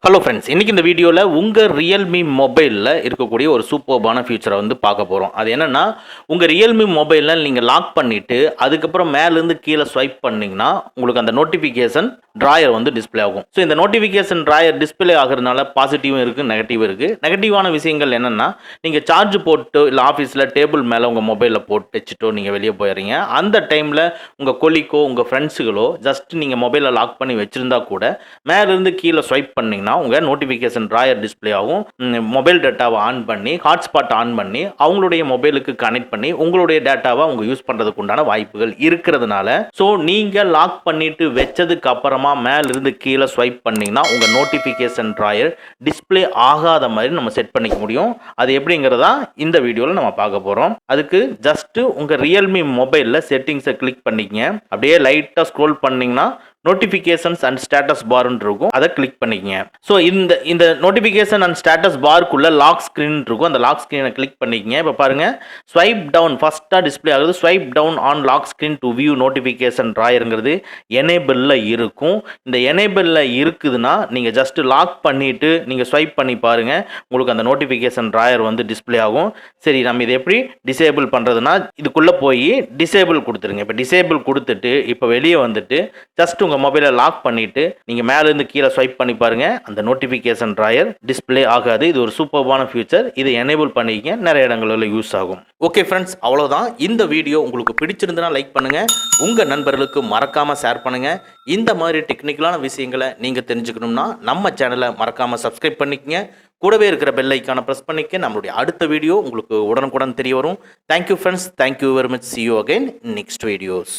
Hello friends, இன்றைக்கி இந்த வீடியோவில் உங்கள் ரியல்மி மொபைலில் இருக்கக்கூடிய ஒரு சூப்பர்பான ஃபியூச்சரை வந்து பார்க்க போகிறோம். அது என்னென்னா, உங்கள் ரியல்மி மொபைலில் நீங்கள் லாக் பண்ணிவிட்டு அதுக்கப்புறம் மேலேருந்து கீழே ஸ்வைப் பண்ணிங்கன்னா உங்களுக்கு அந்த நோட்டிஃபிகேஷன் ட்ராயர் வந்து டிஸ்பிளே ஆகும். ஸோ இந்த நோட்டிஃபிகேஷன் ட்ராயர் டிஸ்பிளே ஆகிறதுனால பாசிட்டிவும் இருக்குது, நெகட்டிவும் இருக்குது. நெகட்டிவான விஷயங்கள் என்னென்னா, நீங்கள் சார்ஜ் போட்டு இல்லை ஆஃபீஸில் டேபிள் மேலே உங்கள் மொபைலில் போட்டு வச்சுட்டோ நீங்கள் வெளியே போயிடுறீங்க. அந்த டைமில் உங்கள் கொலிக்கோ உங்கள் ஃப்ரெண்ட்ஸுகளோ ஜஸ்ட் நீங்கள் மொபைலை லாக் பண்ணி வச்சுருந்தா கூட மேலேருந்து கீழே ஸ்வைப் பண்ணிங்கன்னா உங்கள் நோட்டிஃபிகேஷன் ட்ராயர் டிஸ்பிளே ஆகும். மொபைல் டேட்டாவை ஆன் பண்ணி ஹாட்ஸ்பாட் ஆன் பண்ணி அவங்களுடைய மொபைலுக்கு கனெக்ட் பண்ணி உங்களுடைய டேட்டாவை அவங்க யூஸ் பண்ணுறதுக்கு உண்டான வாய்ப்புகள் இருக்கிறதுனால, ஸோ நீங்கள் லாக் பண்ணிட்டு வச்சதுக்கு அப்புறமா மேலிருந்து கீழே ஸ்வைப் பண்ணிங்கன்னா உங்கள் நோட்டிஃபிகேஷன் ட்ராயர் டிஸ்பிளே ஆகாத மாதிரி நம்ம செட் பண்ணிக்க முடியும். அது எப்படிங்கிறதா இந்த வீடியோவில் நம்ம பார்க்க போகிறோம். அதுக்கு ஜஸ்ட்டு உங்கள் ரியல்மி மொபைலில் செட்டிங்ஸை கிளிக் பண்ணிக்கங்க. அப்படியே லைட்டாக ஸ்க்ரோல் பண்ணிங்கன்னா நோட்டிஃபிகேஷன்ஸ் அண்ட் ஸ்டேட்டஸ் பார்னு இருக்கும், அதை கிளிக் பண்ணிக்கங்க. ஸோ இந்த நோட்டிஃபிகேஷன் அண்ட் ஸ்டேட்டஸ் பார்க்குள்ள லாக் ஸ்க்ரீன் இருக்கும், அந்த லாக் ஸ்க்ரீனை கிளிக் பண்ணிக்கங்க. இப்போ பாருங்கள், ஸ்வைப் டவுன் ஃபஸ்ட்டாக டிஸ்பிளே ஆகுது. Swipe down on lock screen to view notification ட்ராயருங்கிறது எனேபிளில் இருக்கும். இந்த எனேபிளில் இருக்குதுன்னா நீங்கள் ஜஸ்ட் லாக் பண்ணிவிட்டு நீங்கள் ஸ்வைப் பண்ணி பாருங்கள், உங்களுக்கு அந்த நோட்டிஃபிகேஷன் ட்ராயர் வந்து டிஸ்பிளே ஆகும். சரி, நம்ம இதை எப்படி டிசேபிள் பண்ணுறதுனா இதுக்குள்ளே போய் டிசேபிள் கொடுத்துருங்க. இப்போ டிசேபிள் கொடுத்துட்டு இப்போ வெளியே வந்துட்டு ஜஸ்ட் உங்கள் மொபைலை லாக் பண்ணிவிட்டு நீங்கள் மேலேருந்து கீழே ஸ்வைப் பண்ணி பாருங்கள், அந்த நோட்டிஃபிகேஷன் ட்ராயர் டிஸ்பிளே ஆகாது. இது ஒரு சூப்பர்பான ஃபியூச்சர். இதை எனேபிள் பண்ணிக்க நிறைய இடங்களில் யூஸ் ஆகும். ஓகே ஃப்ரெண்ட்ஸ், அவ்வளோதான். இந்த வீடியோ உங்களுக்கு பிடிச்சிருந்தனா லைக் பண்ணுங்கள், உங்கள் நண்பர்களுக்கு மறக்காமல் ஷேர் பண்ணுங்கள். இந்த மாதிரி டெக்னிக்கலான விஷயங்களை நீங்கள் தெரிஞ்சுக்கணும்னா நம்ம சேனலை மறக்காமல் சப்ஸ்கிரைப் பண்ணிக்கங்க. கூடவே இருக்கிற பெல் ஐக்கானை ப்ரெஸ் பண்ணிக்க நம்மளுடைய அடுத்த வீடியோ உங்களுக்கு உடனுக்குடன் தெரிய வரும். Thank you friends, thank you very much. see you again in next videos.